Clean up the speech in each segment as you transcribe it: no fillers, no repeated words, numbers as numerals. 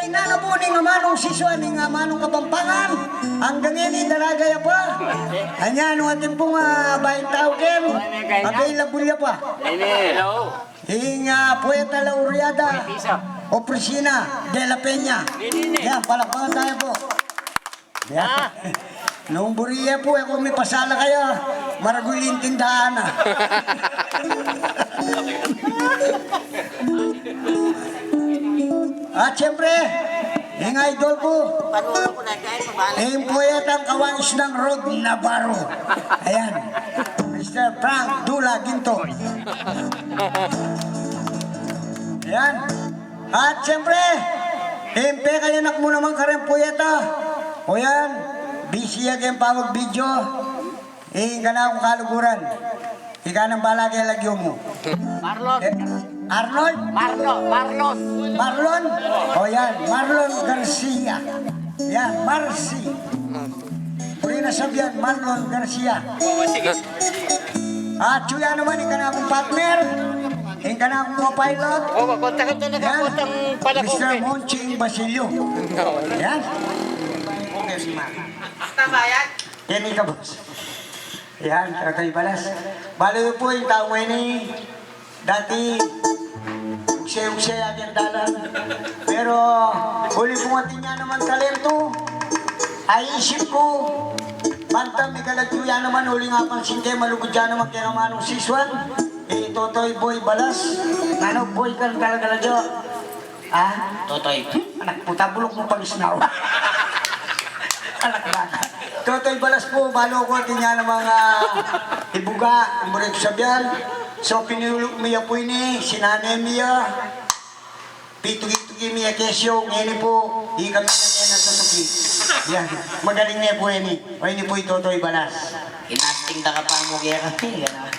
inanabunin nga manong siswa ni nga manong Kapampangan. Hanggang ini daragay pa. Anya nung ating pong bayin tao kem. Available ya pa. Hello. Hinga Poeta Laureada Opresina de la Peña. Yan, palakpakan tayo po. Yan. Noong buriya po, kung may pasala kayo, maragulin tindahan na. At siyempre, yung idol ko, yung poetang kawangis ng Rod Navarro. Ayan, Mr. Frank Dula Ginto. Ayan. At siyempre, tempe kayo nak mo naman karen poeta. O yan, busy again pawag video. Ka na akong kaluguran. Ika nang bala kaya lagyo mo. Marlon. Arnold? Marlon. Marlon? O yan, Marlon Garcia. Yan, Marcy. Uli na sabihan, Marlon Garcia. At suya naman, ika na akong partner. Ika na akong co-pilot. Kontak ito na kapotang pala ko. Mr. Monching Basilio. Yan. Tama yan? Yan ka, boss. Yan, Tatay Balas. Balo po yung tao ngayon eh. Dati, ukse-ukse aking dalan. Pero, huli po ating nga naman talento. Ay isip ko, bantam, may kalagtuya naman, huli nga pang singke, malugod dyan naman kaya manong siswan. Eh, Totoy Boy Balas. Ano, boy ka talaga na dyan? Ah? Totoy. Anak puta, bulok mo pang isnaw. Anak bata. Totoy Balas po, balo ko atin nga ng mga ibuga, ang muli ko sabihan. So, pinulog miya po ini, sinanay miya, pitugi-tugi miya kesyo, ngayon po, di kami na niya natutuki. Yan, magaling niya po ini. O ini po yung Totoy Balas. Inating da ka pa mo kaya kami, gano'n.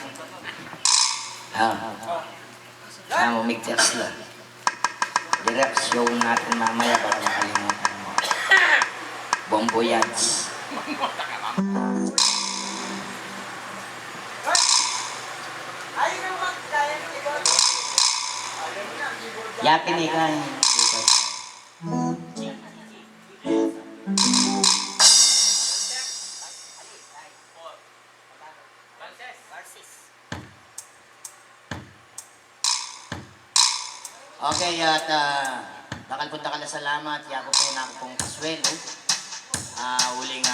Mo mixers lang. Direksyon natin mamaya para makalimutan mo. Bomboyats. Yapin ni kan. Okay, at bakal punta ka na salamat. Yako po na ako pong kaswelo. Uling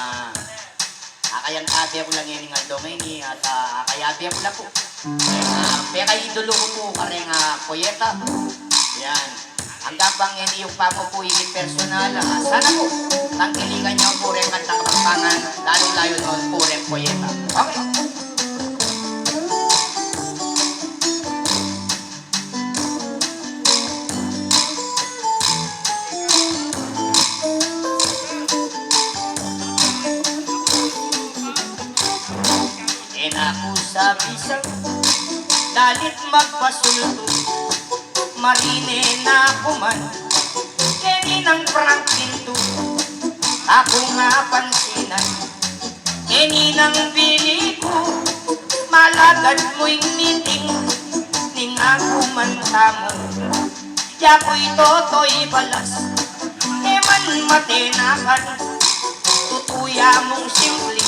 akayan ate ako lang yun ng domain at akayabi ako lang po. Kaya kayo idolo ko po kareng poeta. Yan. Ang gabang yan yung papa po yung personal. Sana po, tangkiligan niyo po rin at Kapampangan, lalo-layo noon po rin poeta. Okay. Ako sa bisang dalit magpasulto marine na kuman kini ng prangkinto ako nga pansinan kini ng bili ko malagad mo'y meeting ning ako man tamo yako'y Totoy Balas eman matenakan tutuya mong simple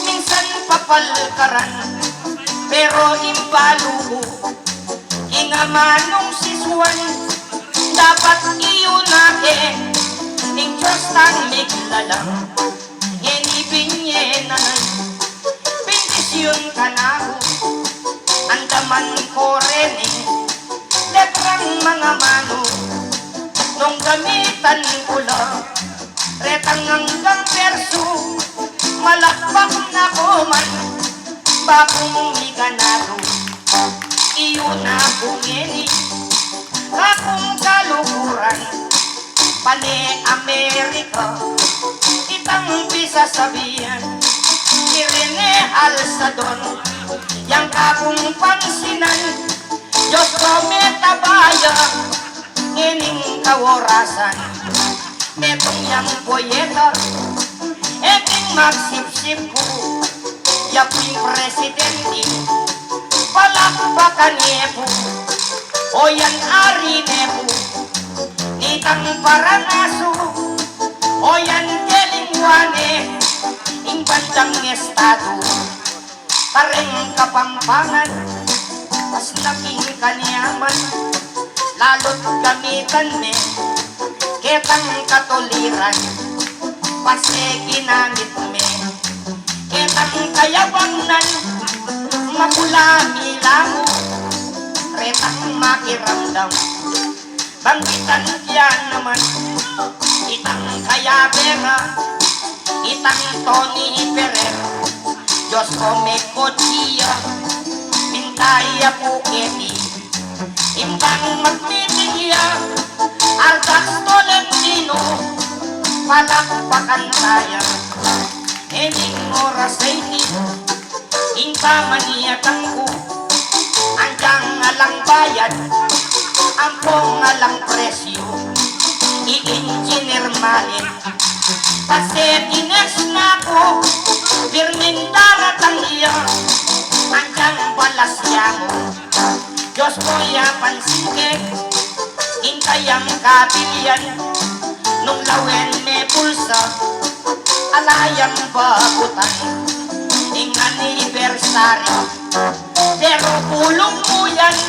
minsan papalkaran pero imbalo inga manong siswan dapat iunake ning Diyos tang miglalang inibinyenan bendisyon ka na andaman ko rin letrang mga mano nung gamitan ko lang retang hanggang perso malakbak na ko man bakong iganado iyon na kong ini akong kalukuran pane Amerika itang bisa sabihan ni Rene Alsadon yang kakong pansinan Diyos ko metabaya ining kaworasan metong yang poeta eking magsip-sip ko yaping presidente palakpakan niya po o yan ari niya po Itang Paranaso o yan Gelingwane, ing bandang estado, kareng Kapampangan, tas naging kanyaman, lalo't gamitan me, ketang katuliran, pase ginamit me, ketang kayabangan, makulami lamo, retang makiramdam, bangkitan yan naman, itang kayabera, itang Tony Ferrer, Diyos ko may kotsiya, mintaya po kemi, imbang magtitingya, Ardax Tolentino, palakpakan tayo, ening oras ay ni, inka maniyatang ko, andyang alang bayad, ampong alang presyo, i-engineer malin, kasi ines na ko, birnin daratang iya, andyang balasya mo, Diyos ko ya pansike, inkayang kabilyan, nung lawen may pulsa, alayang bagutan, ing anibersaryo, pero pulong mo yan,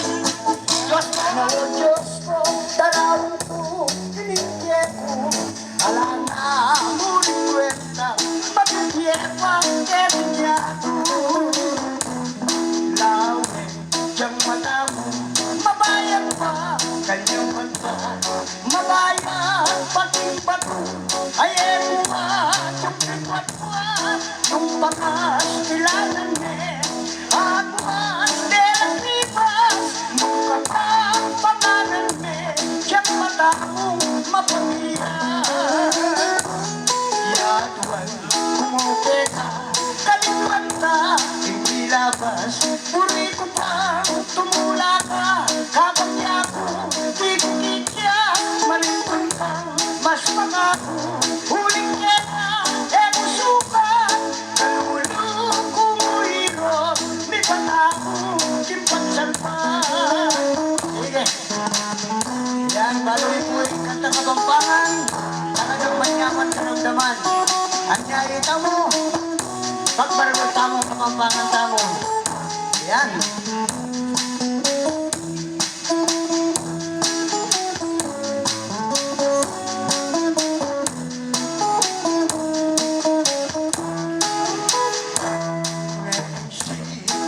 Diyos ko, Diyos ko, darawang ko, tinigyan ko, ala na muling kwenta, mabigyan pang kanya ko. Lawe, diyang mata mo, mabayan pa, kanyang mata, mabayan, pating bato, ay ewa, yung lipat pa, yung bakas, kailangan agwas, delang lipas, nung kapag pangalan diyang mata mong mapangyan. Yaduan, kumupe ka, kalikuan ka, hindi labas, puri ko pang tumula ka, kabagya ko, di ko kikya, malingkon pang mas pangako, huling kena, suka, kalulong kumuhirot, may patako, kimpagsan pa. Sige. Yan, baloy po yung kantang Kapampangan, talagang manyaman karamdaman. Ang nyayita mo, pagbaragol tamo, Kapampangan tamo. Yan.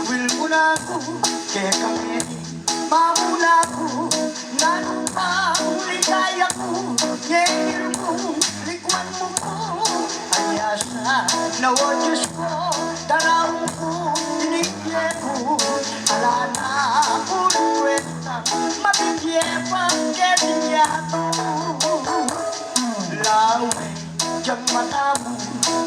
Will muna ko, kaya kami, mamula ko, nanong ligaya ko, ngayir ko, likwan mo ko, ayasa, nawa Diyos ko, darawang ko, tinigyan ko, ala na akong kwenta, mabigyan pang ketinyato. Lawe, diyang mata mo,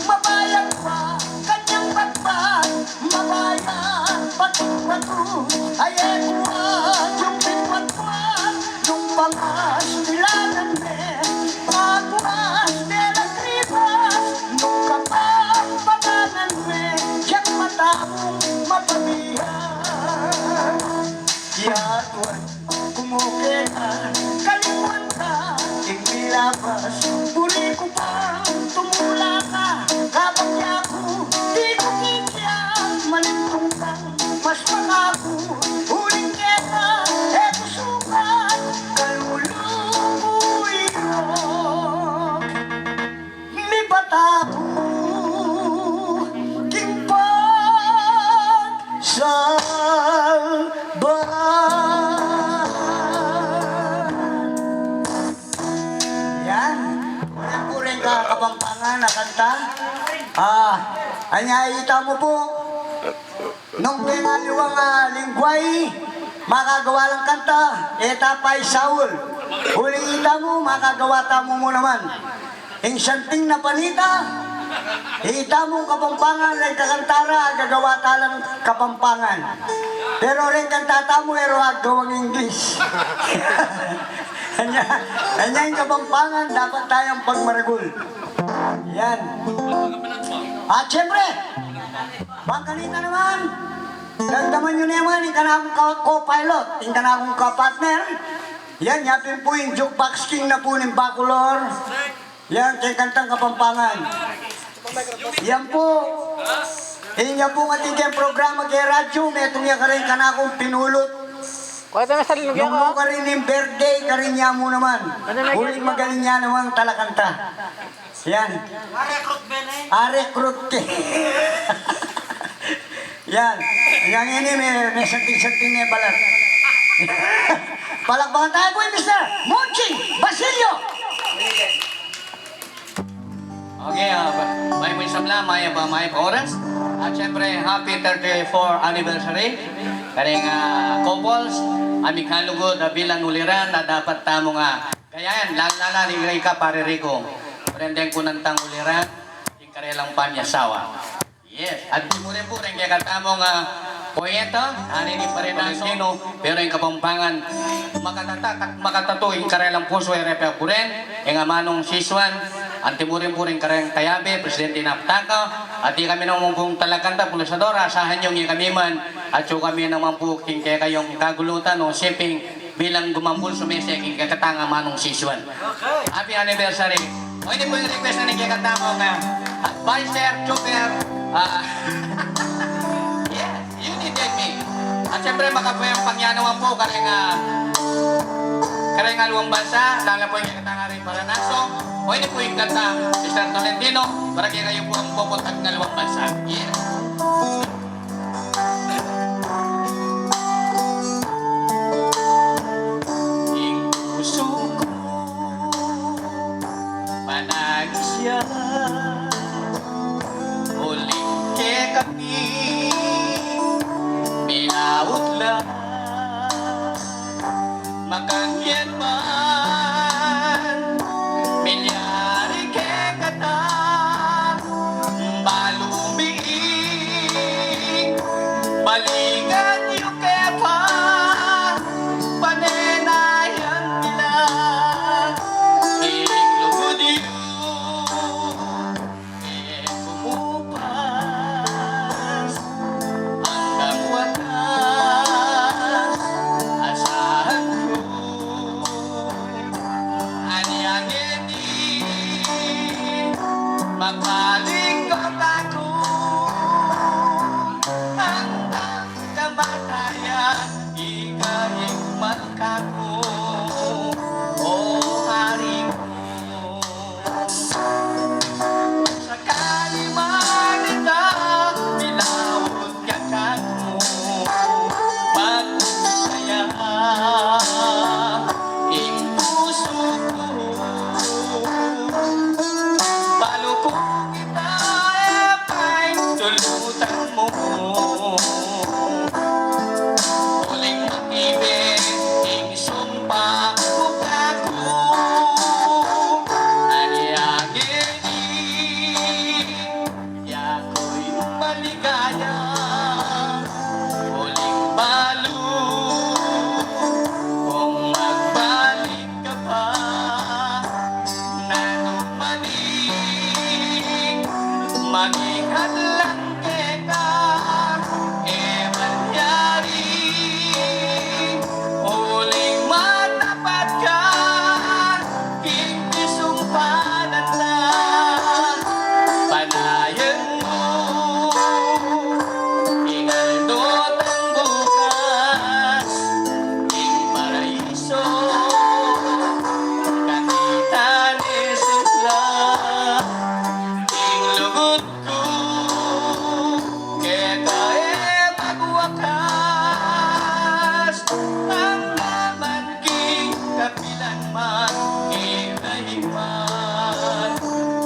mabayan pa, kanyang batbat, mabayan, patung-pato, ayewan, yung bitwat-wat, yung bangas, nilanan me, agwas, delang ribas, nung kapag pangalan me, diyang mata mong mapabihan. Yaduan, kumuke ka, kalikuan ka, inilabas, puri ko pang tumula ka, kabagya ko, di ko kikya, malintong kang mas pangako, huling keta, eto sukat, kalulong uirok, may batako, kingpag sa yan. Kulang-kulang ka Kapampangan na kanta. Anyayita mo po. Nung pinaliwang lingway, makagawa lang kanta. Etapay Saul. Huling ita mo, makagawa tamo mo naman. Yung santing na panita, ita mong Kapampangan ay kakantara, gagawa talang Kapampangan. Pero rin kantata mo, pero gawang English. Kanya yung Kapampangan, dapat tayong pagmaragul. Yan. At syempre, bang kanina naman, nagdaman nyo naman, yung kanakong co-pilot, yung kanakong ka-partner, Yan, yapin po yung Jukebox King na po ng Bacolor. Yan, kay Kantang Kapampangan. Yan po. Yan po nga tigyan programa kay radyo. May tumiya ka rin ka na akong pinulot. Kuwata na sa lulugyan Nung ko. ka rin yung birthday, karinya mo naman. Huling magaling niya naman talakanta. Yan. Are Krutke. Yan. Yan ini may santing-santing na balat. Palakpakan tayo po Mr. Monching Basilio. Okay, may samla, may oras. At syempre, happy 34th anniversary. Karing couples, aming kalugod, bilang uliran na dapat tamo nga. Kaya yan, lala ni Rika pare Rico. Prendeng ko ng tang uliran, yung karelang panyasawa. Yes, at di mo rin po rin kaya katamo nga poeto, ani ni Parenasino, pero yung kapampangan, makatatu yung karelang puso ay repa puren, yung amanong siswan, antimurin po rin kareng kayabe, Presidente Naptaka, at di kami naman pong talakanta, Pulasadora, asahan yung kami man, at yung kami naman po king kaya kayong kagulutan o shipping bilang gumampul sumesek yung kakatanga manong siswan. Happy anniversary! O hindi po yung request na nagkakatamo nga, advisor, chopper, yes, you needed me. At syempre makapayang pangyanawan po kareng aluang bansa, lalo po yung kakatanga rin para naso. O hindi po yung kanta, Mr. Tolentino, para kaya kayo po ang pupunta ng aluang bansa. Yes. Yung puso ko, panagis yan, uling ke kami, minawag lang, makangyan man, milyari ke kata, malumiig, balikan yung kepa, panenayan nila, ilugod yun, kumupas, hanggang wakas, asahan ko, anyangin makalingkot ako, hanggang kamatayan, ika'y malkako, o hari mo. Sakali man ita, bilawod ka kako, magkusaya, ing puso ko. Balo ko kita epay, tulutan mo. Uling mag-ibig, ing sumpa ko kako. Anyagini, yako'y maligaya. Uling balo, kung magbalik ka pa, nanumanig, maging hadlang kita, manyari, uling matapat ka, kikisumpanan na, panayan mo, ingaldot ang bukas, ing paraiso, kanita ni Sutla, ing lugod ko, kaya magwakas, ang naman king kapilan man, inahiman,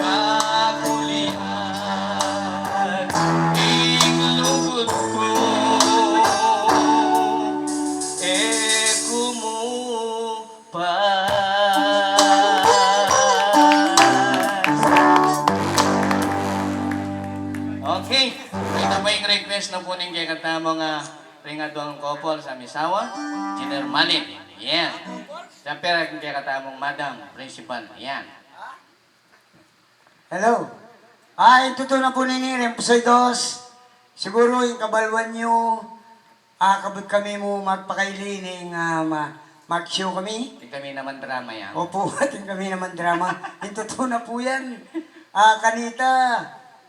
kakulian, ing lugod ko, kumupas. Okay, ito ba yung request na po ning kay katamo nga ringadong couple sa Misawa? Jenner Malit. Yan. Siyempre kay katamong Madam Principal. Yan. Hello. Ito na po nini, Remposoidos. Siguro yung kabalwan nyo, kabut kami mo magpakailining mag-show kami. Hindi kami naman drama yan. Opo, ating kami naman drama. Yung totoo na po yan. Kanita,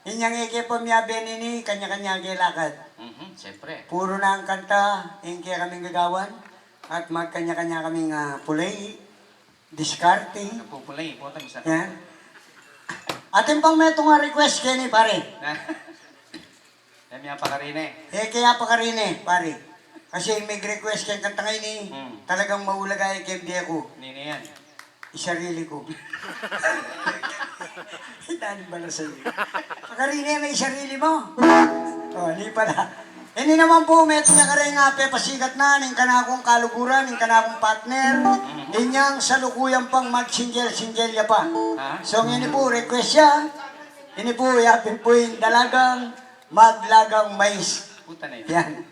inyang ike pamyabi nini, kanya-kanya lakad. Siyempre. Puro na ang kanta, yung kaya kaming gagawan. At magkanya-kanya kaming pulay, diskarte. Napupulay, putang isa. Yan. Atin pang may itong request kaya ni pare. Dami ang pakarine. Kaya pa ka rin pare. Kasi may request kaya kanta ngayon talagang maulagay kay di ako. Nini yan. Isarili ko. Dahil bala sa'yo. Pakarine, may isarili mo. Hindi pala. Hindi naman po, may ito niya ka rin pasikat na, ning kanakong kaluguran, ning kanakong partner, inyang salukuyang pang mag-single-single pa. So, ini po, request siya. Ini po, yapin po yung dalagang maglagang mais. Puta na yun. Yan.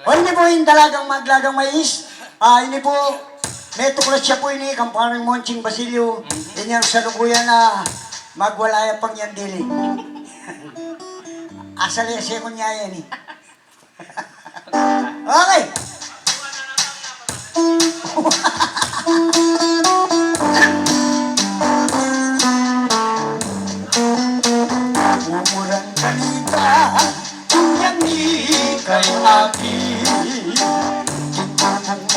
O, ini po yung dalagang maglagang mais. Ini po, may tuklas siya po ini, kamparing Monching Basilio. Inyang salukuyan na magwalaya pang yan dili. Asal yan siya kunya yan eh. Okay. Umurang kanita, yang ikay akin.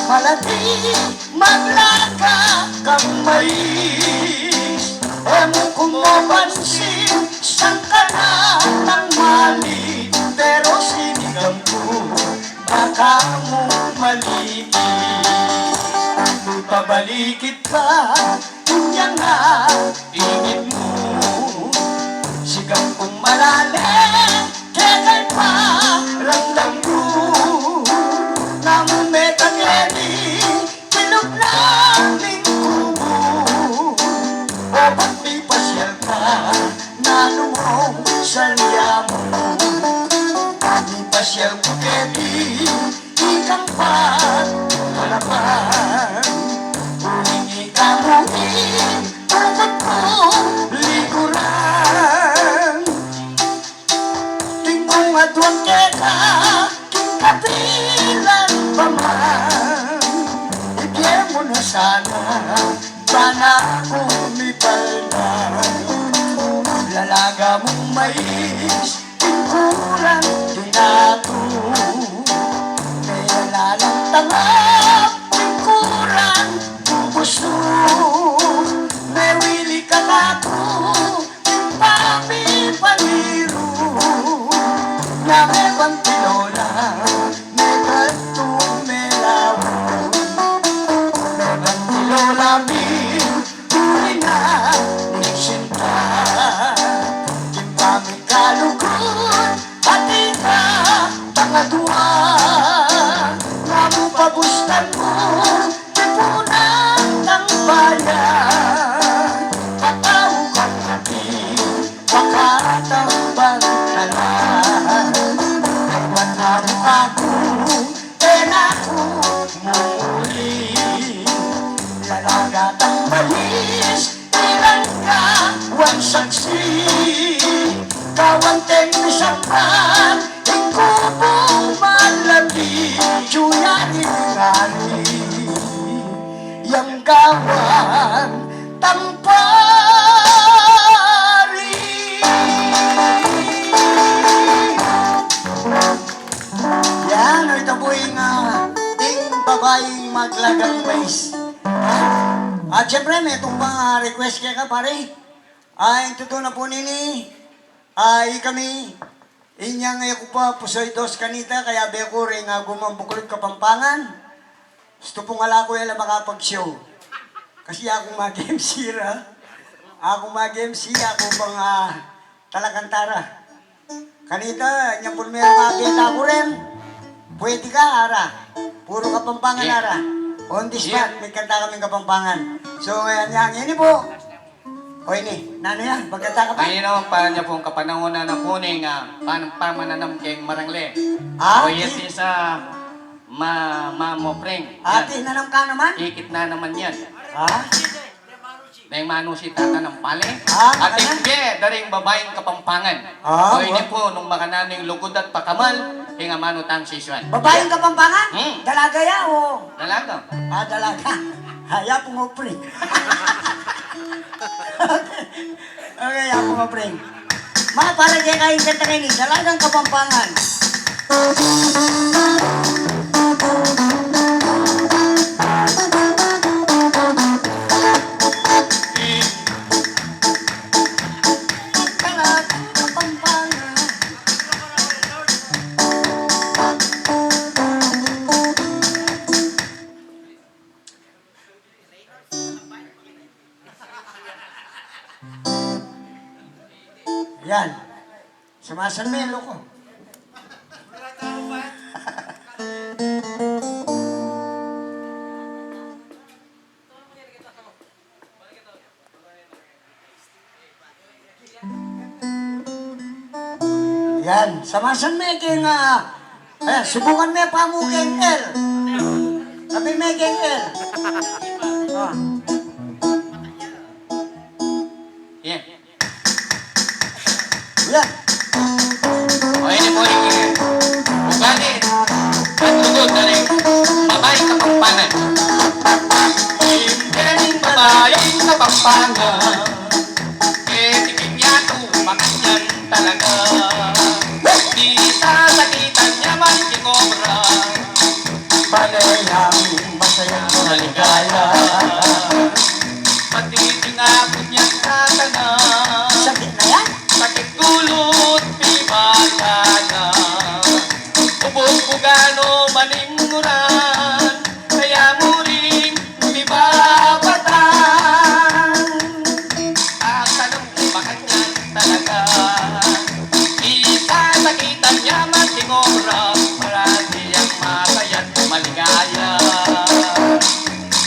Malati, maglaga kang mais. Emo kung mapansin, saan ka na ng mali. Pero sinigang ko, baka mo maliit. Kung pabalikit ka, yan nga, ingit mo. Sigang kong malalim, kailan pa, ramdam ko. Namun may tangeri, pilog naming kubo. O ba't may pasyal ka, nanumong sa liya mo. May pasyal ko kedi, ikang pat, malapan. Humingi ka muhin, tukot ko, likuran. Tingkong atuang keka, kapilan pa man. Ibigay mo na sana, sana umipal na. Lalaga mong mais, tingkuran tinato. May lalang tangap, tingkuran puso. May wili ka nato, tingpapi paniro. Na may bantilola, may bantong melaw. May bantilola, may huli na nagsinta. Kimpami kalugod, pati ka tangadua. Namu pabustan mo, tipunan ng bayan. Pataw kang natin, makatambang talan. Matamo ako, ako muli. Lalagatang balis, ilan ka, wan saksi. Kawanteng misapan, ikubong malabi. Tsuya ilingali, yang gawan, tampari. Yan, ito po yung ting babaeng maglagang mais. At syempre, may itong pang request kaya ka, pare. Yung totoo na po nini, kami, inyang ko pa, pusoy dos kanita, kaya beko rin gumambukulot kapampangan. Gusto pong ala ko yung makapag-show. Kasi ako mag-MC ra. Ako mag-MC, ako pang talakantara. Kanita, niya po meron makakita ko rin. Pwede ka, ara. Puro kapampangan, ara. On the spot, may kanta kaming kapampangan. So, yan po. O ini, nano yan? Magkanta ka pa? Ay, naman pa niya pong kapanangunan ng puning pamananam keng marangle. O yes isa mamopring. Ate, nanam ka naman? Ikit na naman yan. Ha? na yung mano si tata ng pale. Ah, At ano? hindi, daring babaeng kapampangan. Ah, O ini wa- po, nung makananing lugod at pakamal, hinga mano tang siswan. Babaeng Kapampangan? Hmm. Dalaga ya o? Dalaga. Ah, dalaga. Haya pumupring. Okay, ya pumupring. Ma, para kaya kain kanta kayo ni, dalagang Kapampangan. Dalagang Kapampangan. Yan. Sumasalmelo ko. Yan. Samasan mo king ayan, subukan mo pa mo king L. Sabi mo king L. Ah. Yan. Yan. O ini po yung ugali at lugod daring babaeng kapampangan. Galing babaeng kapampangan, eh tigingyato makanyan talaga. Di sasakitan niya man kingobra, Panayang masayang maligaya. Patitingako niya sa tanan, sakit na yan. sakit gulot, pibata na. Ubog ko gano malinguran, kaya mo rin bibabatan. Ang tanong makanyan talaga, isasakitan niya man tingobra, marami ang masayat maligaya.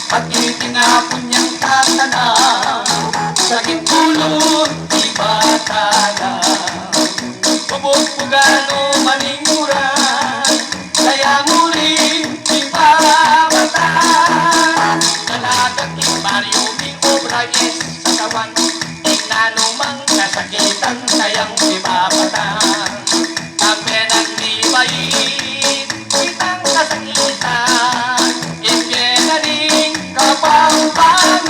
Patitingako niyang tatanan, sakit gulot, pibata na. Pupugano maninguran, kaya mo rin ibabatan. Dalagang Mario di Obra is sa kawan, inano mang kasakitan kayang ibabatan. Ang penang di bait, kitang kasakitan, ipinaning kapampangan.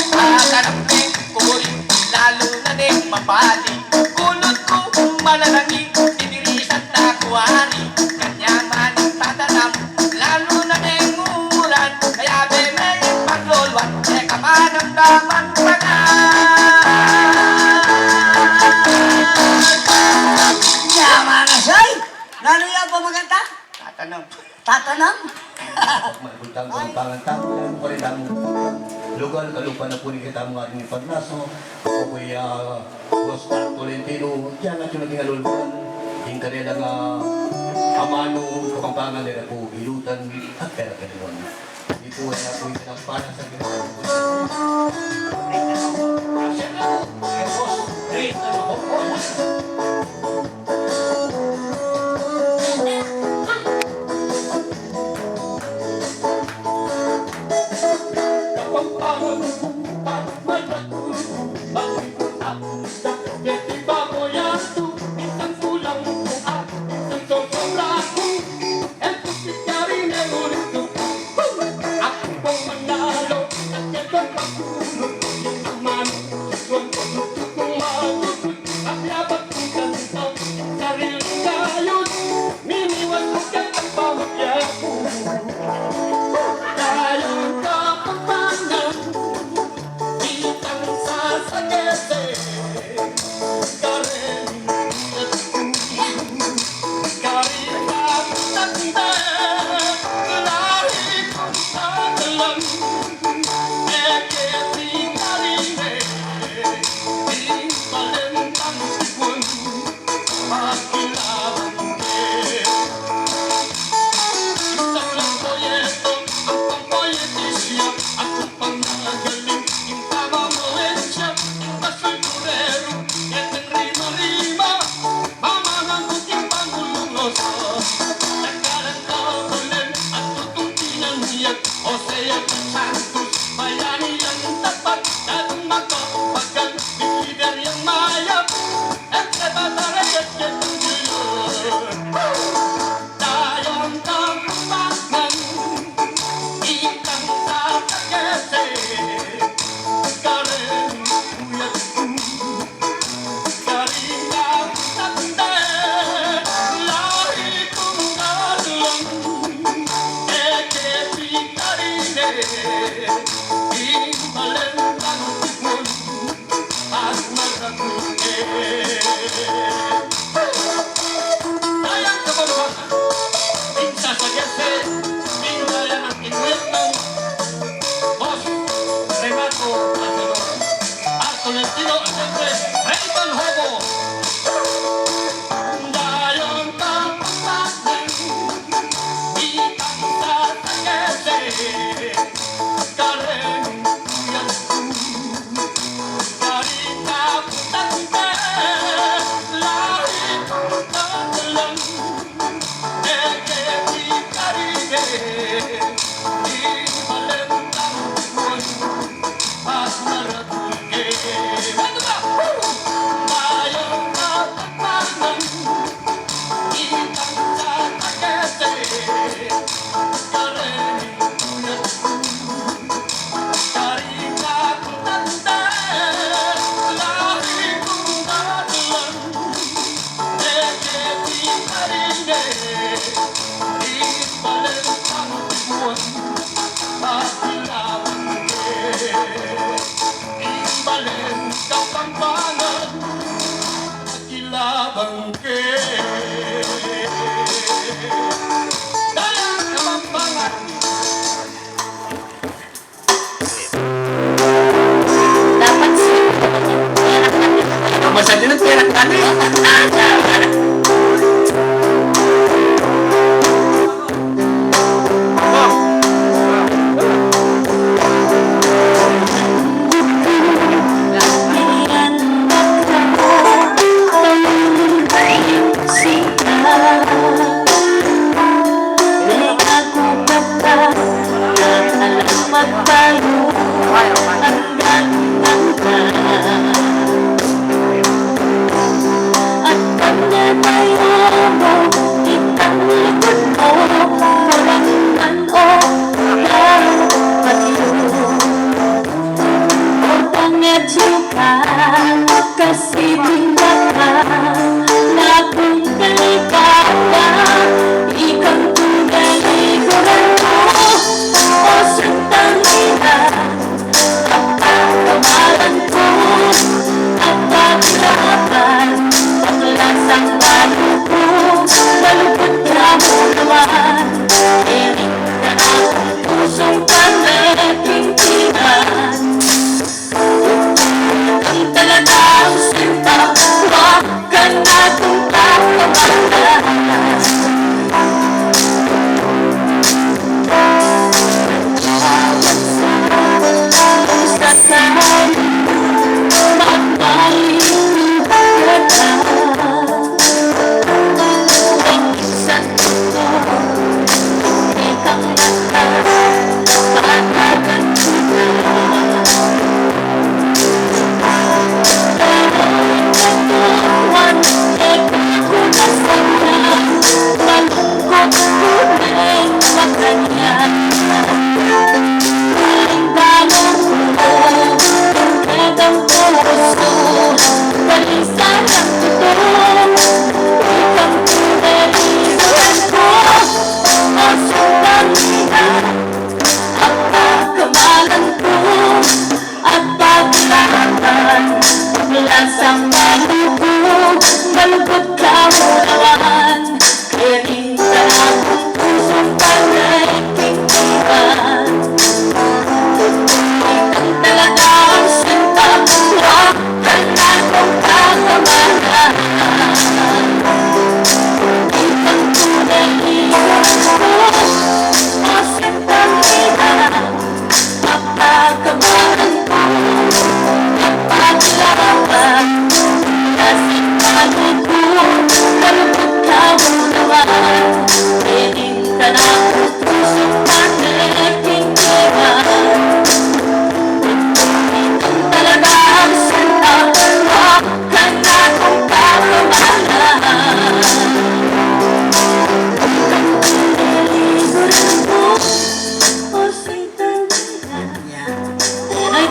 Kakaramping kuburin, lalo na ding mapali. Kulot ko malalangin, tinirisan na kuwari. Kanya maning tatanam, lalo na ding ulan. Kaya bemeng paglolwan, teka manamdaman pa na. Yaman na siya'y. Lalo yan pa maganda? Tatanam. Tatanam? Magutang pangpangan tamo lang pa rin ang lugar kalupa na puni kita mga ating ipagnaso o kuya Oscar Tolentino diyan at yung naging alulman yung kanila nga amano kapampangan nila po ilutan at pera kaniwan ito ay ako yung sinampana sa ginawa Aku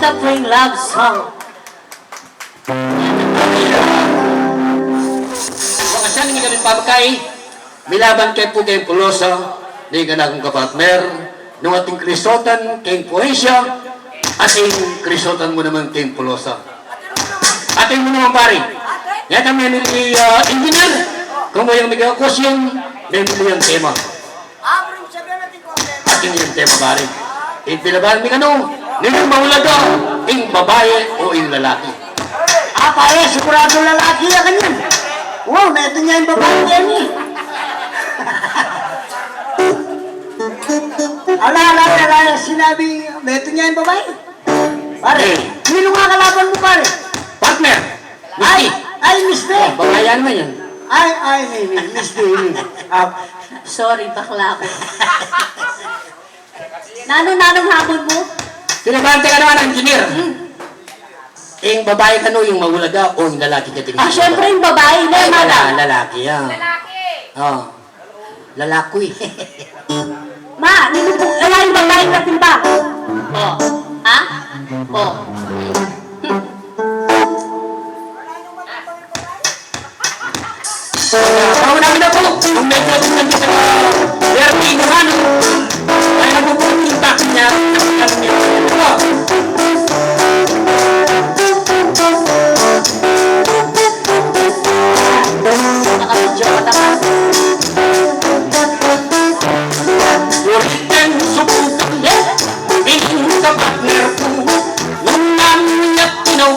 the Pring Love Song. Wakasan nga ganit pabakay, milaban kay po kayong pulosa, di ka na akong kapatner, nung ating krisotan kayong poesya, ating krisotan mo naman kayong pulosa. Ating mo naman pare, yan kami ni engineer, kung mo yung may kakosyon, may yung tema. Ating yung tema pare. Ipinabahan mi kano, nilang mahulaga, yung babae o yung lalaki. Pare, sigurado lalaki ya kanyan. Wow, meto niya yung babae yan eh. Ala, sinabi, meto niya yung babae. Pare, sino nga kalaban mo pare? Partner! Ay, Miss Day. Babayan mo yan. Miss Day. Sorry, bakla ako. Nanong hapon mo? Pinabante ka naman ang engineer. Yung babae ka no, yung mahulaga o yung lalaki ka tingin. Syempre yung babae na, madam. Lalaki yan. Lalaki. Oh. Lalaki. Ma, wala yung babae natin ba? Oh. Ha? Oh. Tawa namin na po. Ang medyo kung nandito sa Bertie Ingano. Ay nagpupunta yung taxi niya. Ang niya. Nakabidyo ka naman. Ulitin subukan. Biling sa partner ko. Nung namin at tinaw.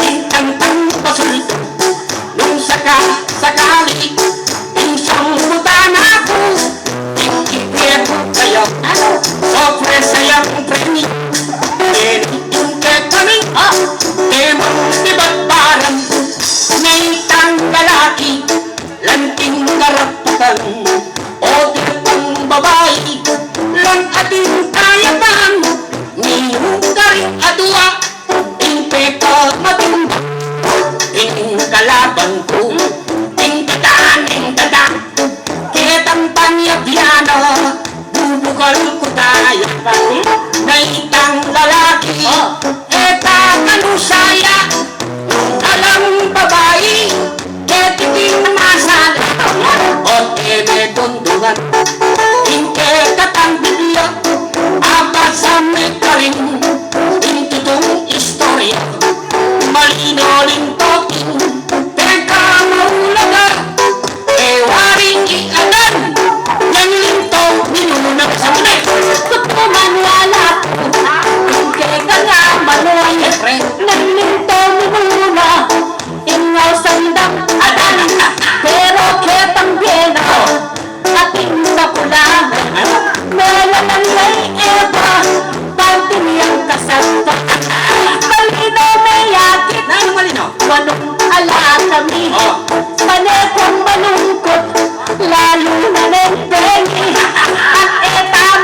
Intang-tang pasulito. Nung sakali. Yung sambutan ako. Yung ipiyat kayo. Sofre sayang premi. Yung kekami. Temang dibat parang. Naitang kalaki. Lanting karapatan. O ditang babae. Lang ating kayapan. Niyong garing adwa. Yung peka matimba. Yung kalaban ko. Yung dada. Kitang panyabyano. Bubukal ko tayo. Naitang lalaki. Eta kanusaya. Alam babae. Ketiting masala. O teme dundungan. Inke katang biblia. Apa sa may karing. Intutong istorya. Malinoling talking. Teka maulaga. Waring ianan. Yang linto minunang sa munay. Tutuman wala. Hindi ka nga manoy. Nalinto mo muna. Ingaw sandang adan. Pero ketang biyena. Ating nakulangan. Malalangay eba. Pantiniyang kasanta. Malino may yakit. Walong ala kami. Panekong malungkot. Lalo na ng pengi. At eta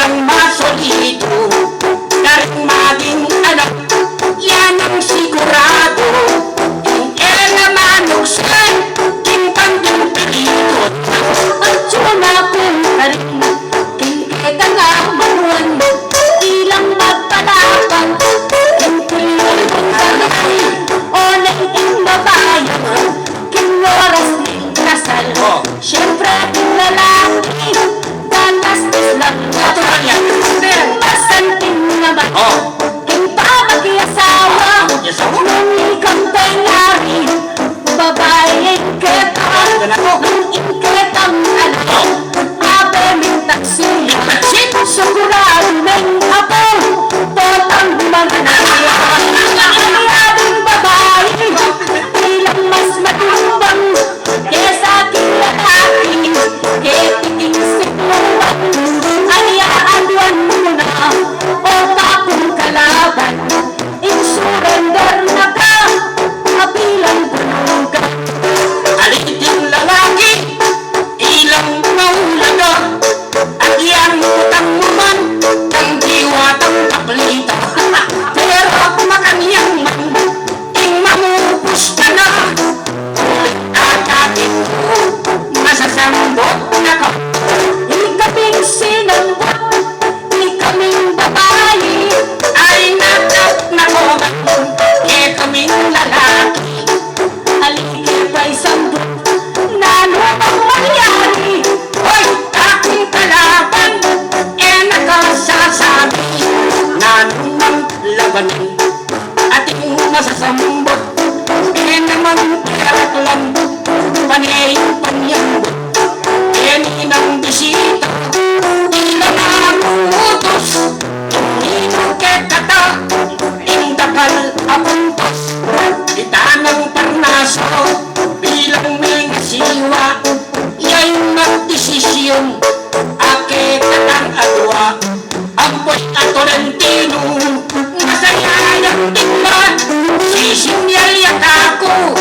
ng masolido na rin maging anak, yan ang sigurado. Yung naman uksan, yung pandang pilito, at yun akong tarin, kingkita nga manuan, ilang magpalabang, yung tuloy kong tanay, o naiting mabayan, kinoras ng kasal. Siyempre ang lalaki, dalastis lang natural yan. Masanting naman, yung pamag-iasawa, nung ikang tayari, babae kita, nung ikitang alam, abe may taksiya, sigurado ng apo, totang mga nangyayabing babae, ilang mas matumbang, kesa aking lalaki, ketiking sikluan, ayaan mo na, o bakong kalaban, in-surrender na ka, kabilang bulugan. Aliting lalaki, ilang mahulaga, at iyang utang mo man, kang diwatang kaplita. Pero makanyang man, ing mamupos ka na, akakit mo, masasambot na ka. Ikabing sinambot, ikaming babae, ay natak na ko, ikaming lalaki. Aliki pa'y sambot, na ano ang mangyari? Hoy, aking kalaban, nakasasabi, na anong labanin, ating masasambot, naman karaklan, panayong panyambot, ninang bisita, ilang amutos, ninang kekata, indakal apuntos, itanang parnaso, bilang may siwa, yayung magdesisyon, akit ang adwa, amboy at Tolentino, masaya yung tingma, sisinyal ako,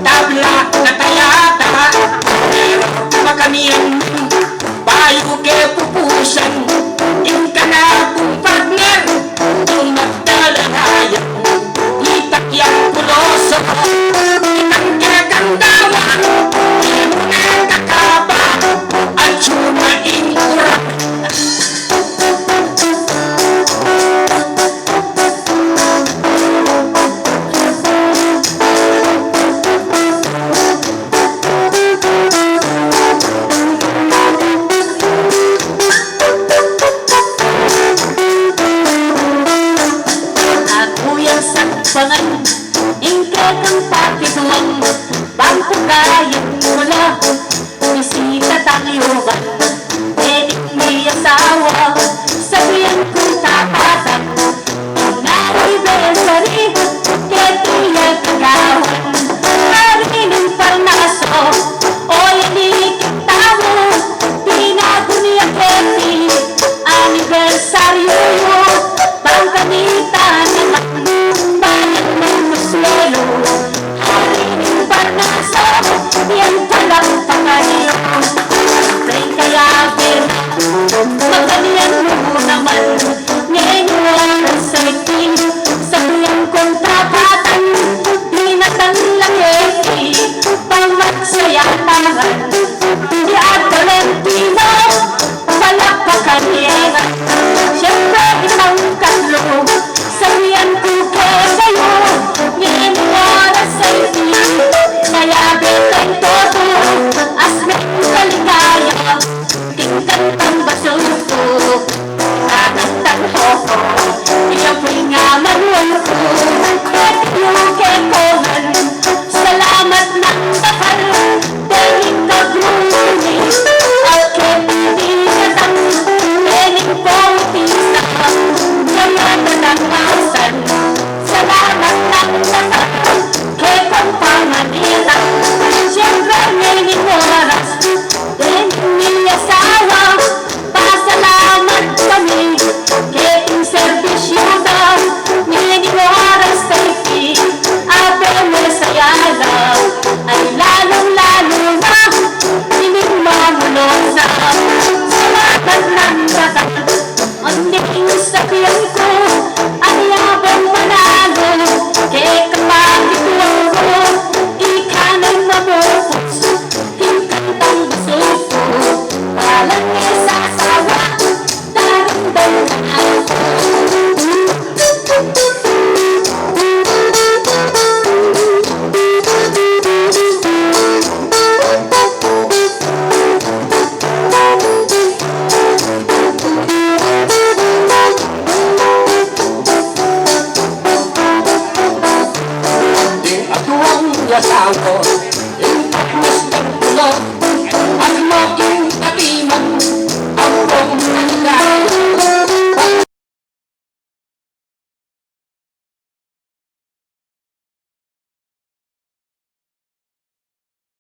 tabla na tayata, pero makamiyan bayo ke pupusan, yung ka na kong partner, yung magdalagayan, itak yung puloso, itang kagandawan, yung nakakaba, at sumaing urak. Pangan, ingkat ang pakisuang, bangko kayang mula, bisita tayo ba? Pwedeng may asawa, sabihan kong tapatan, anniversary, ketiya kagawan, marinong parnaso, o yanikit tamo, pinago niya keti, anniversaryo,